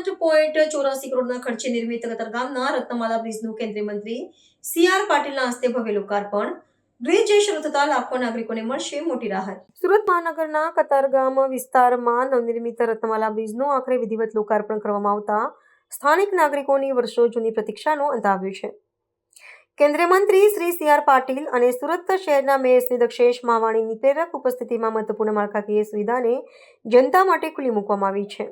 62.84 કરોડના ખર્ચે નિર્મિત કતારગામના રત્નમાલા બ્રિજનું કેન્દ્રીય મંત્રી સી.આર. પાટીલના હસ્તે ભવ્ય લોકાર્પણ. બ્રિજ શરૂ થતા લાખો નાગરિકોને મળશે મોટી રાહત. સુરત મહાનગરના કતારગામ વિસ્તારમાં નવનિર્મિત રત્નમાલા બ્રિજનું આખરે વિધિવત લોકાર્પણ કરવામાં આવતા સ્થાનિક નાગરિકોની વર્ષો જૂની પ્રતીક્ષાનો અંત આવ્યો છે. કેન્દ્રીય મંત્રી શ્રી સી.આર. પાટીલ અને સુરત શહેરના મેયર શ્રી દક્ષેશ માવાણીની પ્રેરક ઉપસ્થિતિમાં મહત્વપૂર્ણ માળખાકીય સુવિધાને જનતા માટે ખુલ્લી મૂકવામાં આવી છે.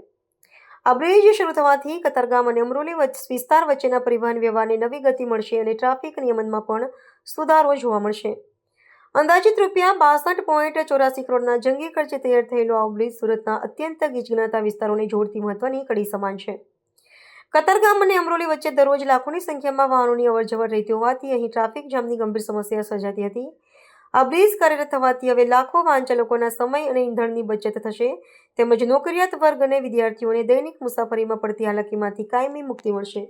આ બ્રિજ શરૂ થવાથી કતારગામ અને અમરોલી વિસ્તાર વચ્ચેના પરિવહન વ્યવહારને નવી ગતિ મળશે અને ટ્રાફિક નિયમનમાં પણ સુધારો જોવા મળશે. અંદાજિત ₹62.84 કરોડના જંગી ખર્ચે તૈયાર થયેલો આ બ્રિજ સુરતના અત્યંત ગીચગણાતા વિસ્તારોને જોડતી મહત્વની કડી સમાન છે. કતારગામ અને અમરોલી વચ્ચે દરરોજ લાખોની સંખ્યામાં વાહનોની અવરજવર રહેતી હોવાથી અહીં ટ્રાફિક જામની ગંભીર સમસ્યા સર્જાતી હતી. આ બ્રિજ કાર્યરત થવાથી હવે લાખો વાહન ચાલકોના સમય અને ઇંધણની બચત થશે તેમજ નોકરિયાત વર્ગ અને વિદ્યાર્થીઓને દૈનિક મુસાફરીમાં પડતી હાલાકીમાંથી કાયમી મુક્તિ મળશે.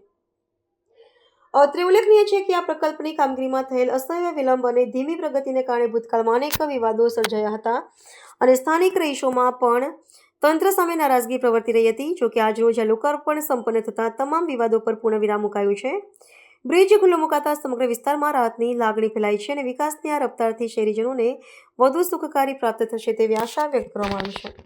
અત્રે ઉલ્લેખનીય છે કે આ પ્રકલ્પની કામગીરીમાં થયેલ અસહ્ય વિલંબ અને ધીમી પ્રગતિને કારણે ભૂતકાળમાં અનેક વિવાદો સર્જાયા હતા અને સ્થાનિક રહીશોમાં પણ તંત્ર સામે નારાજગી પ્રવર્તી રહી હતી. જોકે આજરોજ આ લોકાર્પણ સંપન્ન થતા તમામ વિવાદો પર પૂર્ણવિરામ મુકાયું છે. બ્રિજ ખુલ્લો મુકાતા સમગ્ર વિસ્તારમાં રાહતની લાગણી ફેલાઈ છે અને વિકાસની આ રફતારથી શહેરીજનોને વધુ સુખકારી પ્રાપ્ત થશે તેવી આશા વ્યક્ત કરવામાં આવી છે.